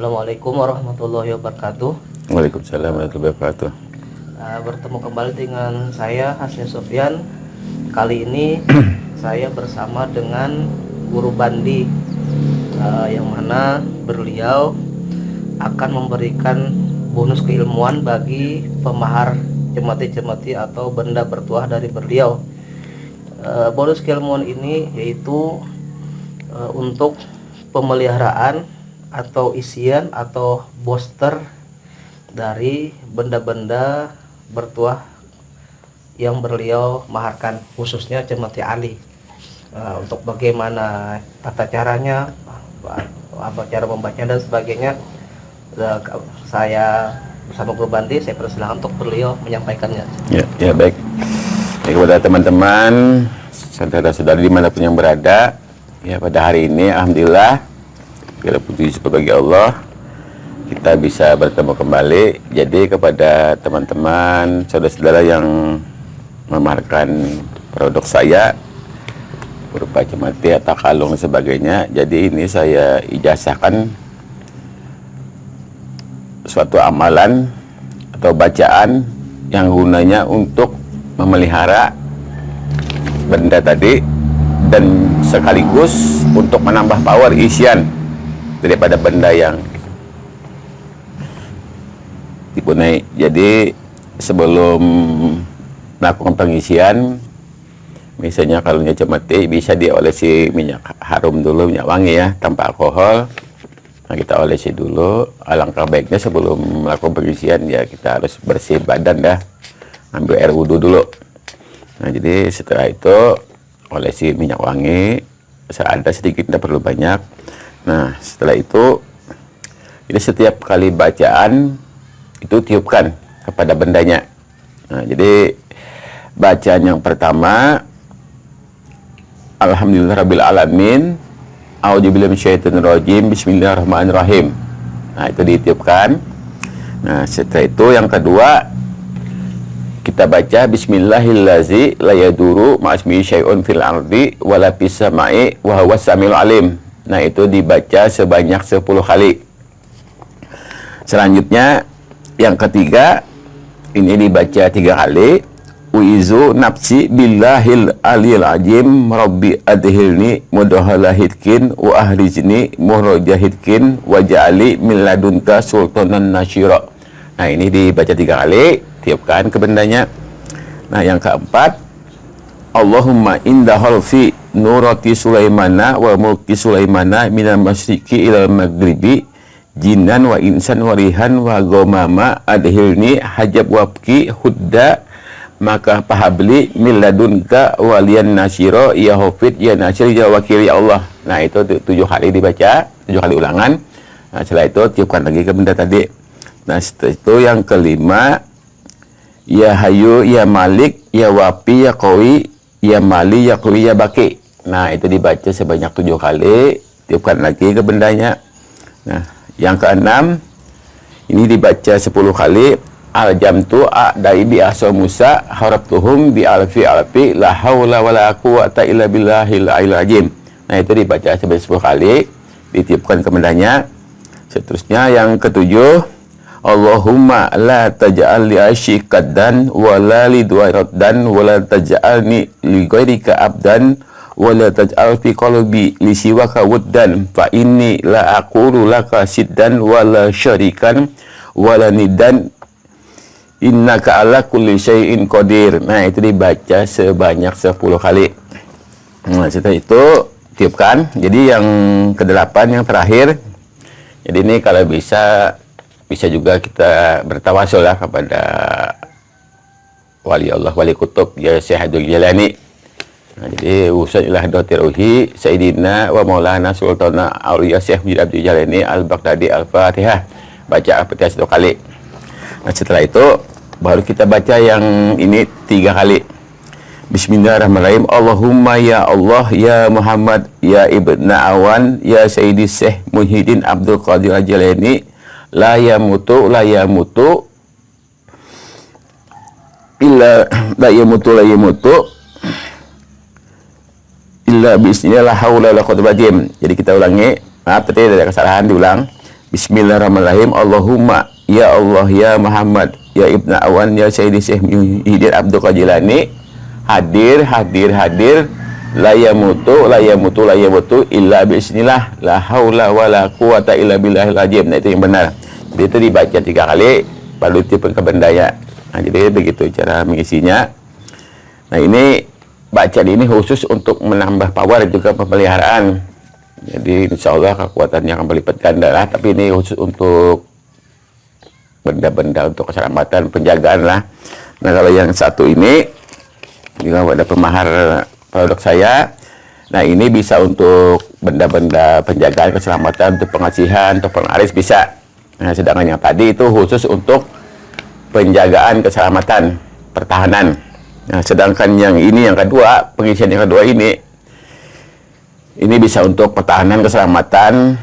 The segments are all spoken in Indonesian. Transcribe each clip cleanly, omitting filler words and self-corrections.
Assalamualaikum warahmatullahi wabarakatuh. Waalaikumsalam warahmatullahi wabarakatuh. Bertemu kembali dengan saya Hasni Sofyan. Kali ini saya bersama dengan Guru Bandi, yang mana beliau akan memberikan bonus keilmuan bagi pemahar cemati-cemati atau benda bertuah dari beliau. Bonus keilmuan ini yaitu untuk pemeliharaan atau isian atau booster dari benda-benda bertuah yang beliau maharkan, khususnya cemati Ali. Untuk bagaimana tata caranya, apa cara membacanya dan sebagainya, saya bersama Guru Bandi, saya persilakan untuk beliau menyampaikannya. Ya baik. Ya, kepada teman-teman, saudara-saudari dimanapun yang berada, ya pada hari ini alhamdulillah segala puji bagi Allah kita bisa bertemu kembali. Jadi kepada teman-teman, saudara-saudara yang memamerkan produk saya berupa cemati atau kalung dan sebagainya, jadi ini saya ijazahkan suatu amalan atau bacaan yang gunanya untuk memelihara benda tadi dan sekaligus untuk menambah power isian daripada benda yang dipunai. Jadi sebelum melakukan pengisian, misalnya kalungnya cemati, bisa diolesi minyak harum dulu, minyak wangi ya, tanpa alkohol. Nah, kita olesi dulu. Alangkah baiknya sebelum melakukan pengisian ya kita harus bersih badan dah, ambil air wudhu dulu. Nah, jadi setelah itu olesi minyak wangi, ada sedikit, tidak perlu banyak. Nah, setelah itu, jadi setiap kali bacaan itu tiupkan kepada bendanya. Nah, jadi bacaan yang pertama, Alhamdulillahirabbil alamin, a'udzubillahi minasyaitonir rajim, bismillahirrahmanirrahim. Nah, itu ditiupkan. Nah, setelah itu yang kedua, kita baca bismillahillazi la yaduru ma'asmihi syai'un fil ardi wala fis sama'i wa huwas samiul alim. Nah, itu dibaca sebanyak 10 kali. Selanjutnya yang ketiga, ini dibaca 3 kali. Uizu nafsi billahil aliyil ajim rabbi adhilni mudhala hidkin wa ahrijni muhraja hidkin wa ja'ali min ladunka sultanan nasyira. Nah, ini dibaca 3 kali, tiupkan ke bendanya. Nah, yang keempat, Allahumma indahal fi nurati Sulaimana wa mulki Sulaimana minal masyriqi ilal maghribi jinan wa insan wa rihan wa gomama adhilni hajab wabki hudda maka pahabli min ladunka walian nasyiro ya hafid ya nasyir ya wakil ya Allah. Nah, itu 7 kali dibaca, 7 kali ulangan. Nah, setelah itu tiupkan lagi ke benda tadi. Nah, setelah itu yang kelima, ya hayu ya malik ya wapi ya qawi ya mali ya qawi ya baki. Nah, itu dibaca sebanyak 7 kali, tiupkan lagi ke bendanya. Nah, yang keenam, ini dibaca 10 kali, al jamtu a'dai bi ahsa Musa harabtuhum bi alfi alfi la haula wala quwata illa billahil aliyil azim. Nah, itu dibaca sebanyak 10 kali, ditiupkan ke bendanya. Seterusnya yang ketujuh, Allahumma la taj'al li asyikadan wa la li duairaddan wa la taj'alni li ghairika abdan wa la taj'al fi qalbi li siwaka wuddan fa inni la aqulu laka siddan wa la syarikan wa la niddan innaka ala kulli syai'in qadir. Nah, itu dibaca sebanyak 10 kali. Nah, setelah itu tiupkan. Jadi yang ke-8 yang terakhir. Jadi ini kalau bisa juga kita bertawasul lah kepada wali Allah, wali kutub ya Syekh Abdul Jalani. Nah, jadi usailah dotiruhi Sayyidina wa Maulana Sultana Auliya Syekh Abdul Jalani Al-Baghdadi Al-Fatihah. Baca Al-Fatihah 1 kali. Nah, setelah itu baru kita baca yang ini 3 kali. Bismillahirrahmanirrahim. Allahumma ya Allah ya Muhammad ya Ibna Awan ya Sayyidi Syekh Muhyiddin Abdul Qadir Al-Jalani la yamutu illa illa bismillah la haula wala quwwata illa billah. Jadi kita ulangi, maaf tadi ada kesalahan, diulang. Bismillahirrahmanirrahim. Allahumma ya Allah ya Muhammad ya Ibnu Awan ya Sayyidi Syekh Muhyiddin Abdul Qadir Jilani hadir la yamutu illa bismillah la haula wala quwata illa billahil azim. Nah, itu yang benar. Jadi itu dibaca 3 kali baru ditiupkan ke bendaya. Nah, jadi begitu cara mengisinya. Nah, ini bacaan ini khusus untuk menambah power dan juga pemeliharaan. Jadi insya Allah kekuatannya akan berlipat ganda lah. Tapi ini khusus untuk benda-benda untuk keselamatan, penjagaan lah. Nah, kalau yang satu ini juga ada pemahar produk saya. Nah, ini bisa untuk benda-benda penjagaan keselamatan, untuk pengasihan, untuk penglaris bisa. Nah, sedangkan yang tadi itu khusus untuk penjagaan keselamatan, pertahanan. Nah, sedangkan yang ini yang kedua, pengisian yang kedua ini bisa untuk pertahanan, keselamatan,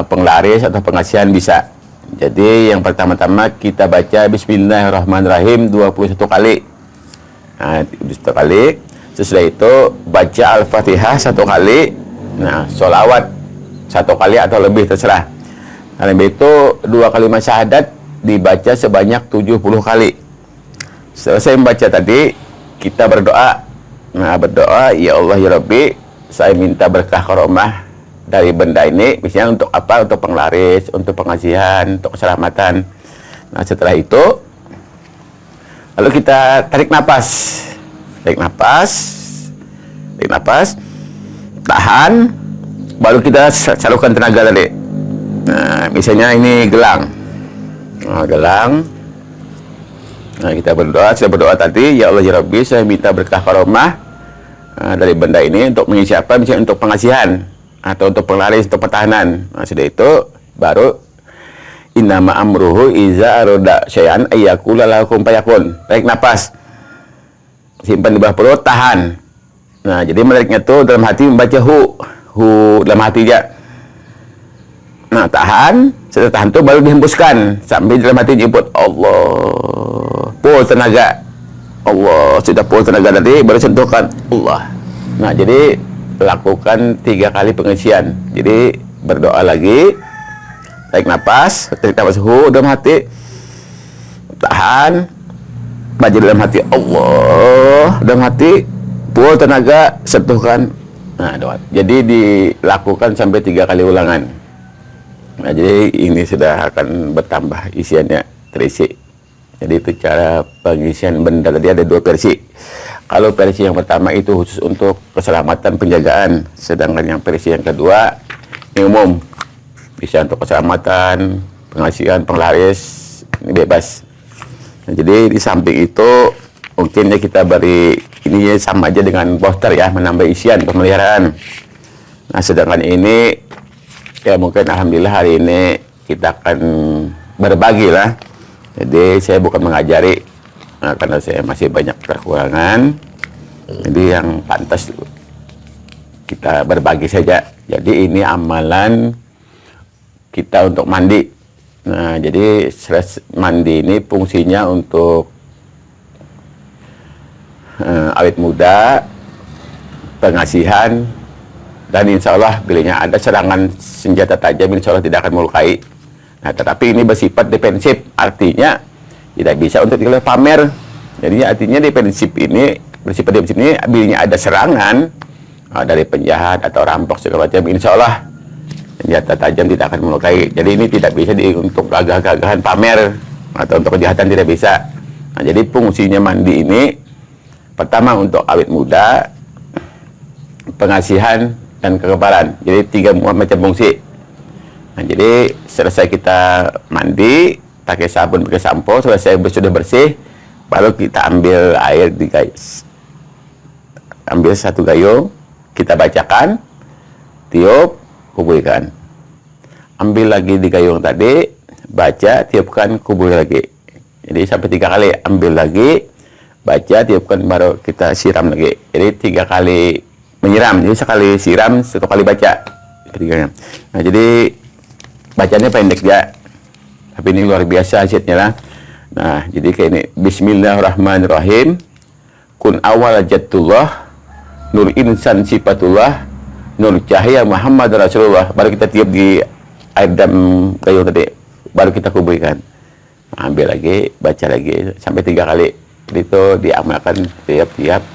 penglaris atau pengasihan bisa. Jadi yang pertama-tama kita baca Bismillahirrahmanirrahim 21 kali. Nah, 21 kali. Sesudah itu baca Al-Fatihah 1 kali. Nah, sholawat 1 kali atau lebih terserah. Nah, lebih itu 2 kalimat syahadat dibaca sebanyak 70 kali. Selesai membaca tadi, kita berdoa. Nah, berdoa, ya Allah ya Rabbi, saya minta berkah karomah dari benda ini, misalnya untuk apa? Untuk penglaris, untuk pengasihan, untuk keselamatan. Nah, setelah itu, lalu kita tarik napas, tahan, baru kita salurkan tenaga tadi. Nah, misalnya ini gelang. Nah, kita berdoa, saya berdoa tadi, ya Allah ya Rabbi, saya minta berkah karomah dari benda ini untuk mengisi apa? Misalnya untuk pengasihan atau untuk penglaris, untuk pertahanan. Nah, sudah itu baru innama amruhu iza aroda syai'an ayyakula lahu kun fayakun. Tarik napas, simpan di bawah perut, tahan. Nah, jadi menariknya tuh dalam hati membaca hu dalam hati aja. Nah, tahan, setelah tahan tuh baru dihembuskan sampai dalam hati nyebut Allah, full tenaga. Allah, sudah full tenaga tadi baru sentuhkan Allah. Nah, jadi lakukan 3 kali pengisian. Jadi berdoa lagi, tarik napas dalam hati, tahan, baca dalam hati Allah, dalam hati full tenaga, sentuhkan. Nah, doa. Jadi dilakukan sampai 3 kali ulangan. Nah, jadi ini sudah akan bertambah isiannya, terisi. Jadi itu cara pengisian benda. Tadi ada 2 versi. Kalau versi yang pertama itu khusus untuk keselamatan, penjagaan. Sedangkan yang versi yang kedua ini umum, bisa untuk keselamatan, pengasihan, penglaris, ini bebas. Nah, jadi di samping itu mungkin ya kita beri ini sama aja dengan poster ya, menambah isian, pemeliharaan. Nah, sedangkan ini ya mungkin alhamdulillah hari ini kita akan berbagi lah. Jadi saya bukan mengajari, karena saya masih banyak kekurangan. Jadi yang pantas kita berbagi saja. Jadi ini amalan kita untuk mandi. Nah, jadi mandi ini fungsinya untuk awet muda, pengasihan, dan insya Allah bilanya ada serangan senjata tajam, insya Allah tidak akan melukai. Nah, tetapi ini bersifat defensif, artinya tidak bisa untuk pamer. Jadi artinya defensif ini, bersifat defensif ini bilanya ada serangan dari penjahat atau rampok segala macam, insya Allah senjata tajam tidak akan melukai. Jadi ini tidak bisa untuk gagah-gagahan pamer atau untuk kejahatan, tidak bisa. Nah, jadi fungsinya mandi ini pertama untuk awet muda, pengasihan, dan kekebalan. Jadi 3 macam fungsi. Nah, jadi selesai kita mandi, pakai sabun, pakai sampo, selesai sudah bersih, baru kita ambil air ambil 1 gayung, kita bacakan, tiup, kuburkan. Ambil lagi di gayung tadi, baca, tiupkan, kubur lagi. Jadi sampai 3 kali, ambil lagi, baca, tiupkan, baru kita siram lagi. Jadi 3 kali menyiram, jadi sekali siram, 1 kali baca. Nah, jadi bacanya pendek ya, tapi ini luar biasa hasilnya lah. Nah, jadi kayak ini, Bismillahirrahmanirrahim, kun awal jatullah, nur insan sifatullah, nur cahaya Muhammad Rasulullah. Baru kita tiup di air dam gayung tadi, baru kita kuburkan. Ambil lagi, baca lagi sampai 3 kali. Itu diamalkan tiap-tiap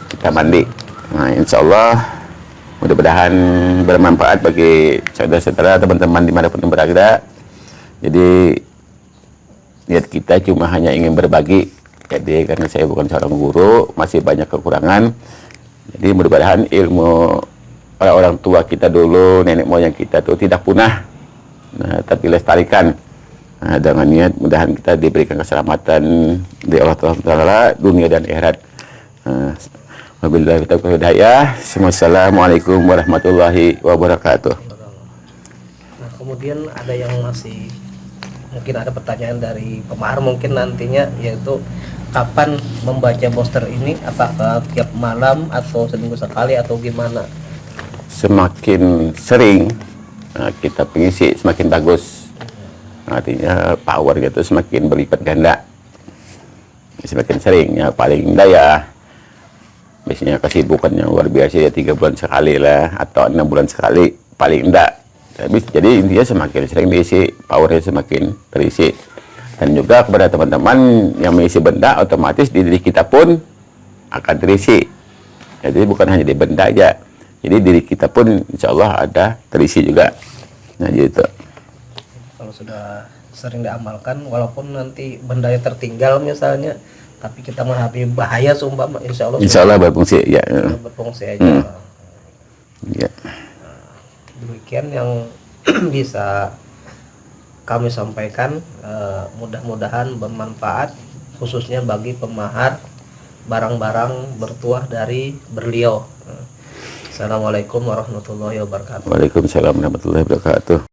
kita mandi. Nah, insya Allah mudah-mudahan bermanfaat bagi saudara-saudara, teman-teman dimanapun berada. Jadi niat kita cuma hanya ingin berbagi. Jadi karena saya bukan seorang guru, masih banyak kekurangan. Jadi mudah-mudahan ilmu orang-orang tua kita dulu, nenek moyang kita tuh tidak punah, tapi lestarikan. Nah, dengan niat mudahan kita diberikan keselamatan dari Allah Taala dunia dan akhirat. Wabillahi taufiq wal hidayah. Wassalamualaikum warahmatullahi wabarakatuh. Nah, kemudian ada yang masih mungkin ada pertanyaan dari pemahar mungkin nantinya, yaitu kapan membaca booster ini, apakah tiap malam atau seminggu sekali atau gimana? Semakin sering kita pengisi semakin bagus. Artinya power gitu semakin berlipat ganda. Semakin sering ya, paling daya. Biasanya kesibukan yang luar biasa ya 3 bulan sekali lah, atau 6 bulan sekali paling enggak. Tapi jadi intinya semakin sering diisi, powernya semakin terisi. Dan juga kepada teman-teman yang mengisi benda, otomatis di diri kita pun akan terisi. Jadi bukan hanya di benda aja, jadi diri kita pun insya Allah ada terisi juga. Nah gitu. Kalau sudah sering diamalkan, walaupun nanti bendanya tertinggal misalnya, tapi kita menghadapi bahaya seumpama, insya Allah berfungsi ya. Berfungsi aja. Ya. Demikian yang bisa kami sampaikan, mudah-mudahan bermanfaat khususnya bagi pemahar barang-barang bertuah dari beliau. Assalamualaikum warahmatullahi wabarakatuh. Waalaikumsalam warahmatullahi wabarakatuh.